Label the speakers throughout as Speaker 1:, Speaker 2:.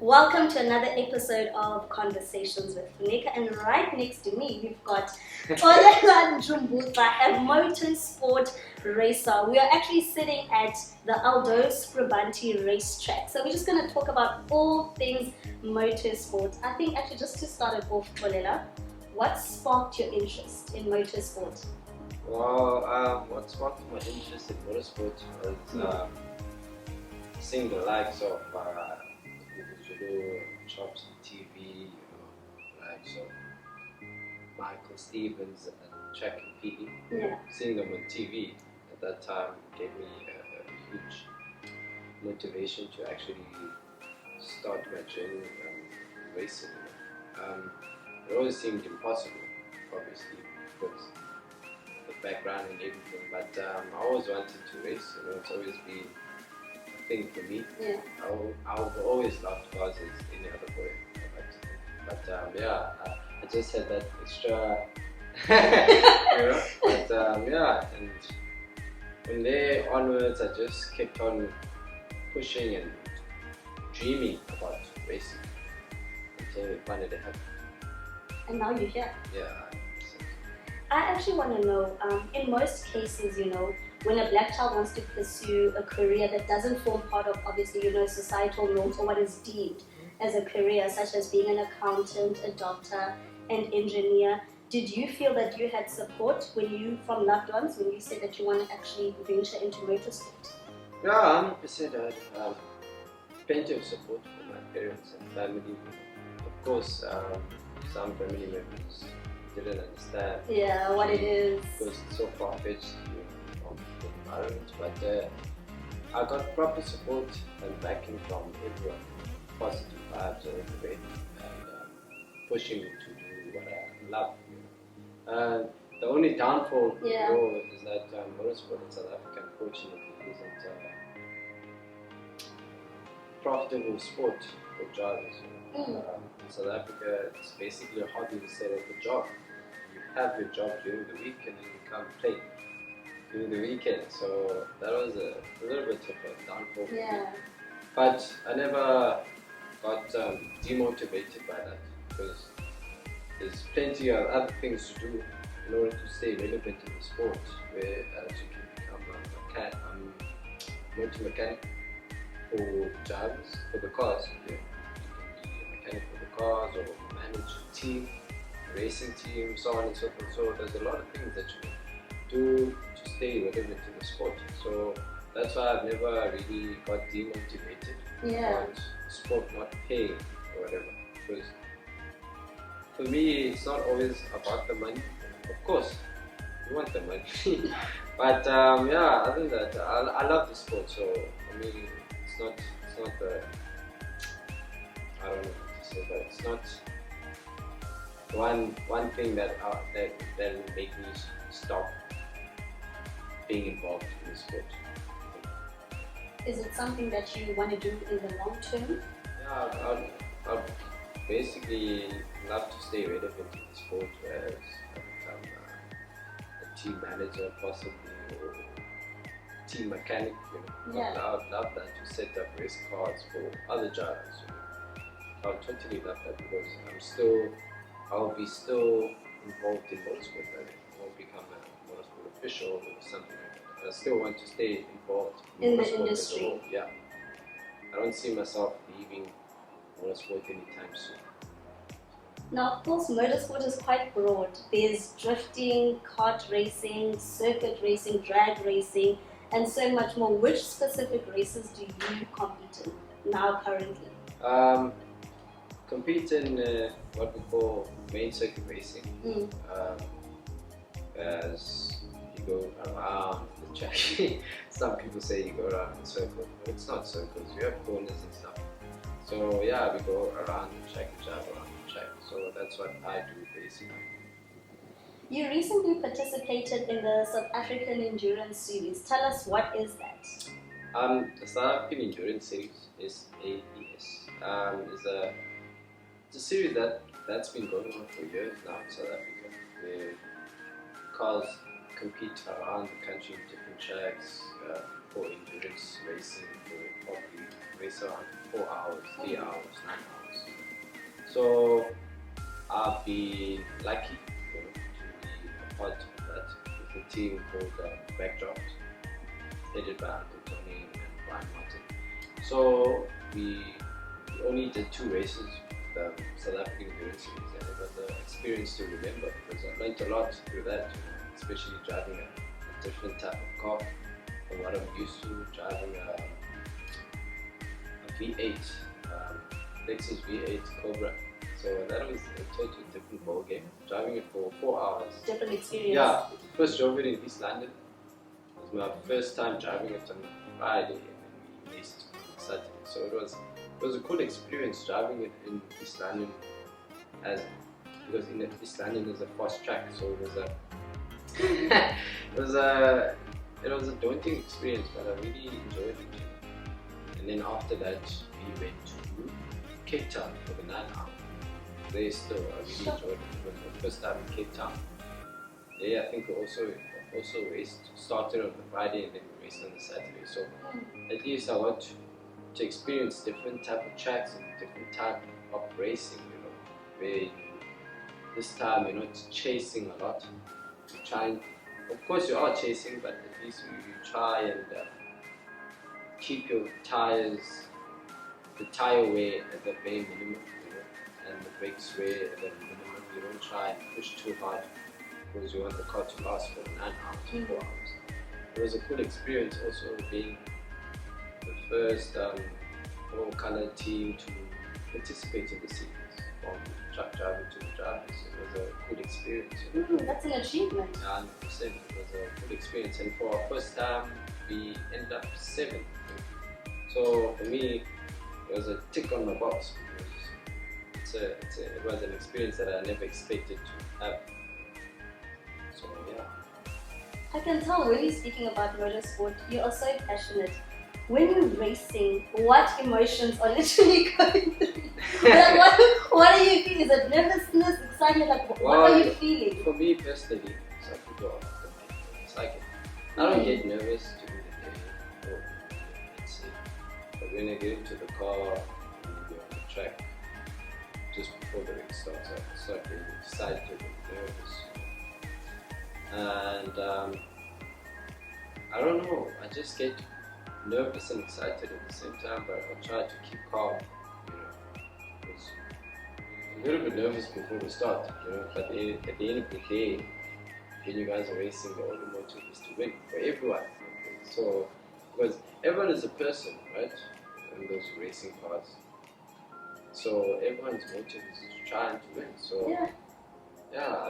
Speaker 1: Welcome to another episode of Conversations with Funeka, and right next to me we've got Xolela Njumbuxa, a motorsport racer. We are actually sitting at the Aldo Scribanti racetrack, so we're just going to talk about all things motorsport. I think actually just to start it off, Xolela, what sparked your interest in motorsport?
Speaker 2: Well, what sparked my interest in motorsport was seeing the likes of Zulu chops on TV, likes of Michael Stevens and Track and PD.
Speaker 1: Yeah.
Speaker 2: Seeing them on TV at that time gave me a huge motivation to actually start my journey racing. It always seemed impossible, obviously, because the background and everything, but I always wanted to race. It's always been a thing for me.
Speaker 1: Yeah.
Speaker 2: I've always loved cars as any other boy. But I just had that extra, and from there onwards, I just kept on pushing and dreaming about racing until it finally happened.
Speaker 1: And now you're here.
Speaker 2: Yeah.
Speaker 1: I actually want to know, in most cases, when a black child wants to pursue a career that doesn't form part of, obviously, societal norms or what is deemed as a career, such as being an accountant, a doctor, an engineer, did you feel that you had support from loved ones when you said that you want to actually venture into motorsport?
Speaker 2: Yeah, 100%. I had plenty of support from my parents and family. Of course, some family members didn't understand.
Speaker 1: Yeah, what it is.
Speaker 2: Because it's so far-fetched from the environment. But I got proper support and backing from everyone. Positive vibes all the way. And pushing me to do what I love. The only downfall is that motorsport in South Africa, unfortunately, isn't a profitable sport for drivers. In South Africa, it's basically a hobby instead of a job. You have your job during the week and then you come play during the weekend. So that was a little bit of a downfall for me. But I never got demotivated by that, because there's plenty of other things to do in order to stay relevant in the sport, where you can become a motor mechanic for drivers, for the cars. You can be a mechanic for the cars, or manage a team, a racing team, so on and so forth. So there's a lot of things that you can do to stay relevant in the sport. So that's why I've never really got demotivated about sport not paying or whatever. Because for me, it's not always about the money. Of course, you want the money. But other than that, I love the sport. So I mean, it's not the, I don't know what to say, but it's not one thing that will make me stop being involved in the sport.
Speaker 1: Is it something that you want to do in the long term?
Speaker 2: Yeah, I'd basically love to stay relevant in the sport, whereas I become a team manager possibly, or team mechanic. I would love that, to set up race cars for other drivers. I would totally love that, because I'll be still involved in motorsport. I won't become a motorsport official or something like that. I still want to stay involved
Speaker 1: in the industry.
Speaker 2: Yeah. I don't see myself leaving motorsport anytime soon.
Speaker 1: Now, of course, motorsport is quite broad. There's drifting, kart racing, circuit racing, drag racing, and so much more. Which specific races do you compete in now currently?
Speaker 2: Compete in what we call main circuit racing. As you go around the track. Some people say you go around in circles, but it's not circles. You have corners and stuff. So we go around the track, drive around the track. So that's what I do basically.
Speaker 1: You recently participated in the South African Endurance Series. Tell us, what is that?
Speaker 2: The South African Endurance Series is AES. It's a series that's been going on for years now in South Africa, where cars compete around the country in different tracks for endurance racing, for probably race around 4 hours, 3 hours, 9 hours. So I've been lucky, to be a part of that with a team called Backdrops, headed by Uncle Tony and Brian Martin. So we only did 2 races, the South African Endurance Series, and it was an experience to remember because I learned a lot through that, especially driving a different type of car from what I'm used to, driving a V8, Lexus V8 Cobra. So that was a totally different ball game. Driving it for 4 hours.
Speaker 1: Different experience.
Speaker 2: Yeah, first drove it in East London. It was my first time driving it on Friday and then we raced on Saturday. So it was a cool experience driving it in East London, because in East London is a fast track, so it was a daunting experience, but I really enjoyed it. And then after that, we went to Cape Town for the 9 hour race. Still, I really enjoyed it. It was my first time in Cape Town. Yeah, I think we also raced. Started on the Friday and then we raced on the Saturday. So at least I got to experience different type of tracks and different type of racing. Where this time you're not chasing a lot. You're trying, of course, you are chasing, but at least you try and keep your tires, the tire wear at the bare minimum, and the brakes wear at the minimum. You don't try and push too hard because you want the car to last for 9 hours, 4 hours. It was a cool experience also being the first all-color team to participate in the series, from truck driver to drivers. It was a good experience.
Speaker 1: That's an achievement.
Speaker 2: Yeah, 100%. It was a good experience, and for our first time, we ended up 7th. So for me, it was a tick on the box because it was an experience that I never expected to have. So yeah.
Speaker 1: I can tell when you're speaking about motorsport, you are so passionate. When you're racing, what emotions are literally going through? Like, what are you feeling? Is it nervousness, excitement? Like, what are you feeling?
Speaker 2: For me personally, some people are it's like I don't get nervous during the day or let's say, but when I get into the car and you're on the track, just before the race starts, I start getting excited and nervous. And I don't know, I just get nervous and excited at the same time, but I try to keep calm, because I'm a little bit nervous before we start, but at the end of the day, when you guys are racing, the only motive is to win for everyone. So, because everyone is a person, right, in those racing cars, so everyone's motive is trying to win. So yeah,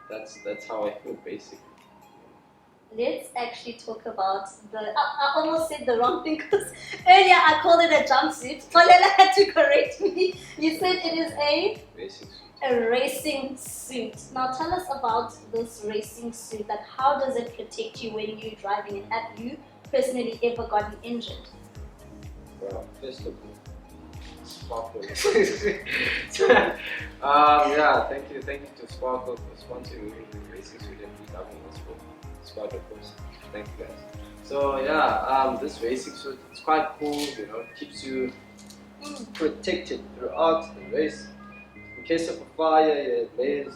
Speaker 2: that's how I feel basically.
Speaker 1: Let's actually talk about I almost said the wrong thing because earlier I called it a jumpsuit. Xolela had to correct me. You said it is a
Speaker 2: racing suit.
Speaker 1: A racing suit. Now tell us about this racing suit. Like, how does it protect you when you're driving, and have you personally ever gotten injured?
Speaker 2: Well, first of all, Sparkle. Yeah, thank you to Sparkle for sponsoring me with the racing suit and becoming a sport. Sparkle, of course. Thank you guys. So yeah, this racing suit, it's quite cool. It keeps you protected throughout the race. In case of a fire, you have layers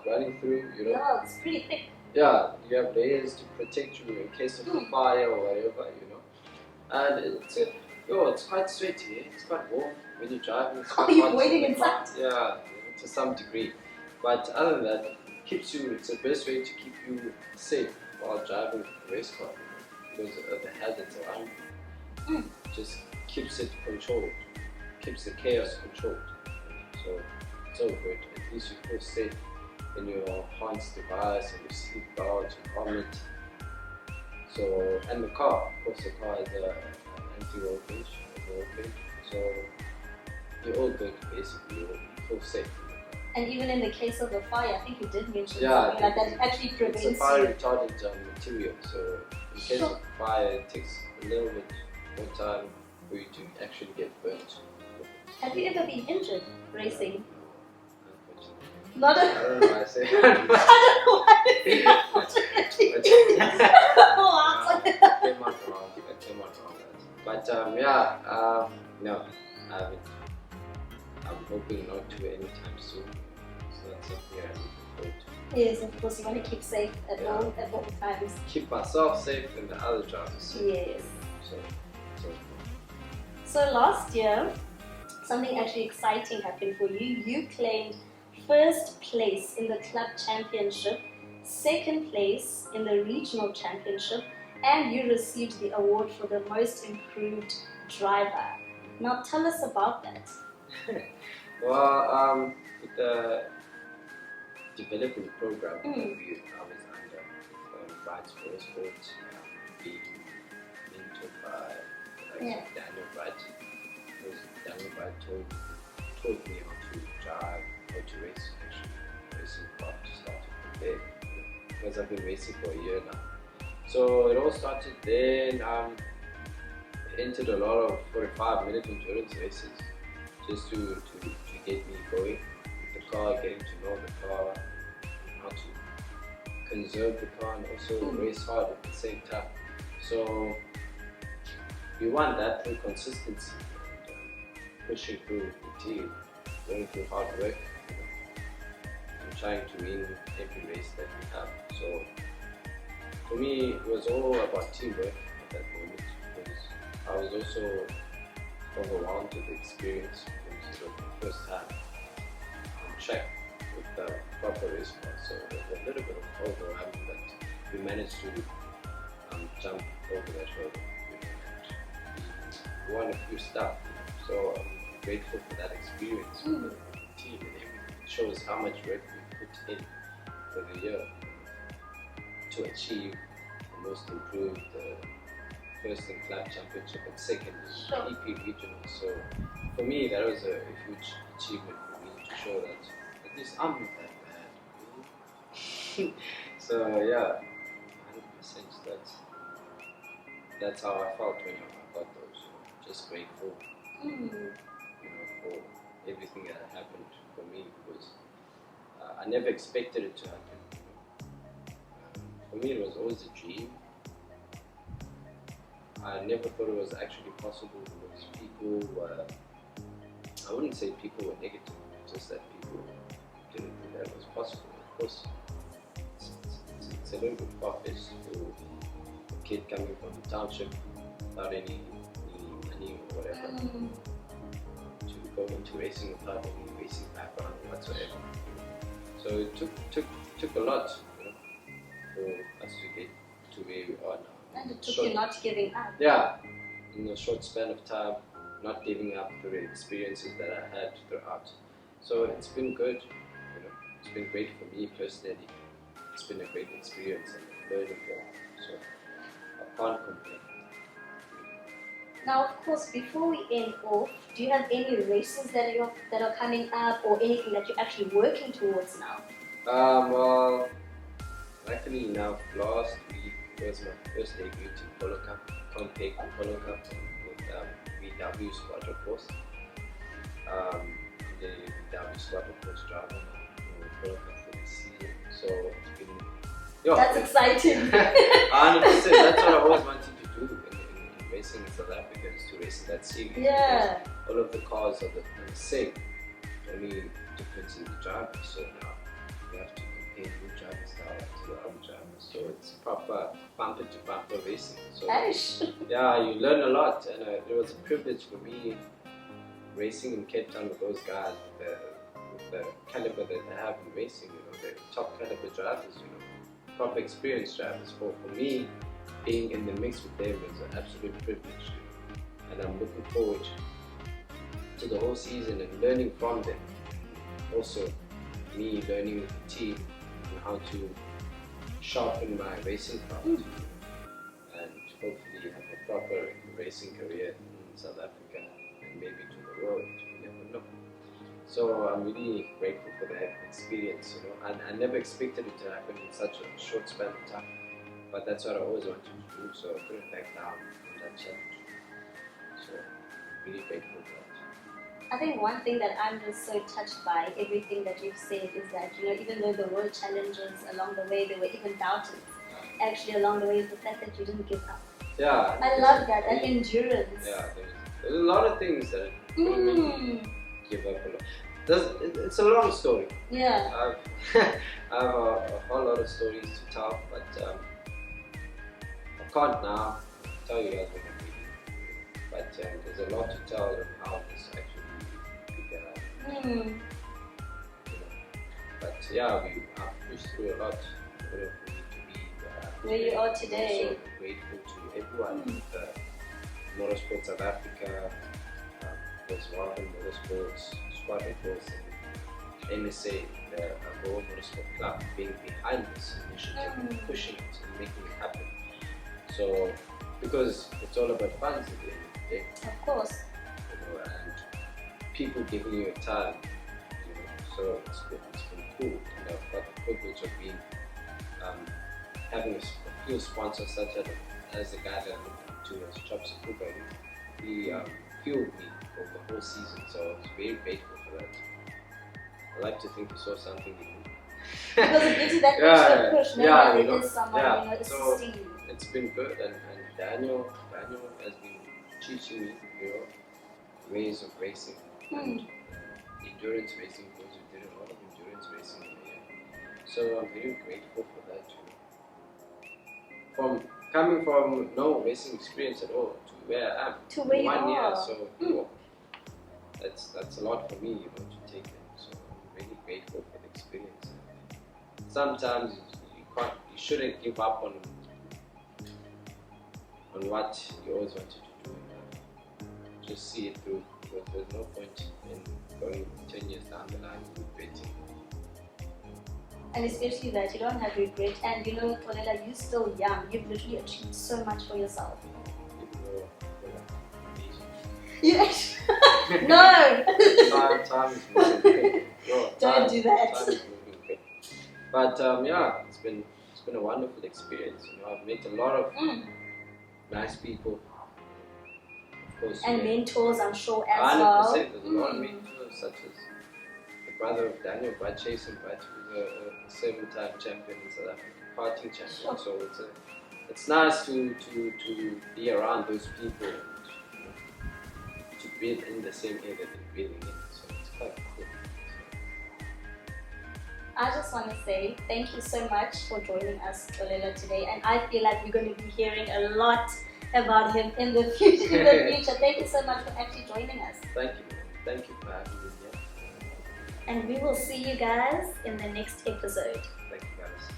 Speaker 2: running through.
Speaker 1: Yeah, it's pretty thick.
Speaker 2: Yeah, you have layers to protect you in case of a fire or whatever. And it's quite sweaty. It's quite warm when you're driving. It's quite
Speaker 1: you're waiting inside.
Speaker 2: Yeah, to some degree. But other than that, it's the best way to keep you safe while driving a race car, because of the hazards around you. Just keeps it controlled, keeps the chaos controlled. So it's all good. At least you feel safe in your harness device and your seat belt, your helmet. So, and the car, of course, the car has an anti-roll cage, so you're all good basically. You feel safe.
Speaker 1: And even in the case of a fire, I think you did mention something like that. It actually prevents
Speaker 2: It's a fire retardant material, so in case of fire, it takes a little bit more time for you to actually get burnt.
Speaker 1: Have you ever been injured racing?
Speaker 2: Unfortunately.
Speaker 1: Not
Speaker 2: I don't know why I say
Speaker 1: I don't know why I say unfortunately.
Speaker 2: I came out wrong. But no, I haven't. I'm hoping not to anytime soon. It's not something I'm looking forward to.
Speaker 1: Yes, of course, you want to keep safe at all times.
Speaker 2: Keep myself safe and the other drivers.
Speaker 1: Yes.
Speaker 2: So
Speaker 1: So last year, something actually exciting happened for you. You claimed first place in the club championship, second place in the regional championship, and you received the award for the most improved driver. Now tell us about that.
Speaker 2: Well, with the development program that I was under, Motorsport, being mentored by Daniel Bright. Because Daniel Bright taught me how to drive, how to race, actually, racing car to start from there. Because I've been racing for a year now. So it all started then. Entered a lot of 45-minute endurance races just to get me going with the car, getting to know the car, how to conserve the car and also race hard at the same time. So you want that through consistency and pushing through the team, going through hard work, and trying to win every race that we have. So for me, it was all about teamwork at that moment because I was also overwhelmed with the experience because it was the first time on track with the proper race car. So there was a little bit of overwhelm, but we managed to jump over that hurdle. We won a few stuff, so I'm grateful for that experience with the team and everything. It shows how much work we put in for the year to achieve the most improved first in club championship and second in EP regional. So for me, that was a huge achievement for me to show that at least I'm not that bad. So yeah, 100%. That's how I felt when I got those. Just grateful, for everything that happened for me because I never expected it to happen. For me, it was always a dream. I never thought it was actually possible because people were, I wouldn't say people were negative, just that people didn't think that it was possible. Of course, it's a little bit far-fetched for a kid coming from the township without any money or whatever to go into racing without any racing background whatsoever. So it took a lot, for us to get to where we are now.
Speaker 1: And it took you not giving up.
Speaker 2: Yeah, in a short span of time, not giving up the experiences that I had throughout. So it's been good, it's been great for me personally. It's been a great experience and learning from. So I can't complain.
Speaker 1: Now, of course, before we end off, do you have any races that are coming up or anything that you're actually working towards now?
Speaker 2: Well, luckily enough, last week was my first debut to Polo Cup, Funeka Polo Cup with VW squad, of course. The VW squad, of course, driving Polo Cup for this season. So it's been
Speaker 1: that's exciting.
Speaker 2: 100%. That's what I always wanted to do in racing in South Africa, is to race in that series.
Speaker 1: Yeah.
Speaker 2: All of the cars are the same. Only difference in the drivers. So now you have to compare your driving style to the other drivers. So it's proper bumper to bumper racing. So yeah, you learn a lot, and it was a privilege for me racing in Cape Town with those guys with the caliber that they have in racing. They're top caliber drivers. Proper experienced drivers. For me, being in the mix with them is an absolute privilege, and I'm looking forward to the whole season and learning from them. Also, me learning with the team and how to sharpen my racing craft and hopefully have a proper racing career in South Africa and maybe to the world. You never know. So I'm really grateful for that experience. I never expected it to happen in such a short span of time, but that's what I always wanted to do. So I couldn't back down from that challenge. So really grateful for that.
Speaker 1: I think one thing that I'm just so touched by everything that you've said is that, even though there were challenges along the way, there were even doubters actually along the way, is the fact that you didn't give up.
Speaker 2: Yeah.
Speaker 1: I love that, and endurance.
Speaker 2: Yeah, there's a lot of things that make me give up a lot. It's a long story.
Speaker 1: Yeah.
Speaker 2: I have a whole lot of stories to tell, but I can't now tell you guys what I'm reading. But there's a lot to tell on how this actually began. You know. But yeah, I've pushed through a lot in order for me to be
Speaker 1: where you are today.
Speaker 2: I'm so grateful to everyone. Motorsport South Africa, Motorsports, Squad Reports, and MSA, the World Motorsport Club, being behind this initiative and pushing it and making it happen. So, because it's all about funds at the end of the day.
Speaker 1: Of course.
Speaker 2: You know, and people giving you a time. You know, so it's been cool. And I've got the privilege of being having a few sponsors such as the guy that I looked up to as Chops Cooper. He fueled me for the whole season, so I was very grateful for that. I like to think he saw something in me.
Speaker 1: Because it gives you that extra push, knowing that there is someone assisting you.
Speaker 2: It's been good, and Daniel has been teaching me, ways of racing and endurance racing, because we did a lot of endurance racing in the year. So I'm very grateful for that too. Coming from no racing experience at all to where I am,
Speaker 1: to where you
Speaker 2: 1 year,
Speaker 1: are.
Speaker 2: so that's a lot for me, to take in. So I'm really grateful for the experience. Sometimes you shouldn't give up on what you always wanted to do. Just see it through, because there's no point in going 10 years down the line regretting.
Speaker 1: And especially that you don't have regret, and Xolela, you're still young. You've literally achieved so much for yourself. You actually no.
Speaker 2: Time is moving quick.
Speaker 1: Don't do that.
Speaker 2: Time is moving quick. But yeah, it's been a wonderful experience. I've met a lot of nice people. Of course.
Speaker 1: And mentors, I'm sure, as
Speaker 2: 100%,
Speaker 1: well.
Speaker 2: There's a lot of mentors, such as the brother of Daniel, Brad Chase, Brad, who's a 7-time champion in South Africa, karting champion.
Speaker 1: Sure.
Speaker 2: So it's nice to be around those people, and, to be in the same area that they're building in. So it's quite cool.
Speaker 1: I just want to say thank you so much for joining us, Xolela, today, and I feel like we're going to be hearing a lot about him in the future. Thank you so much for actually joining us.
Speaker 2: Thank you for having me here.
Speaker 1: And we will see you guys in the next episode.
Speaker 2: Thank you guys.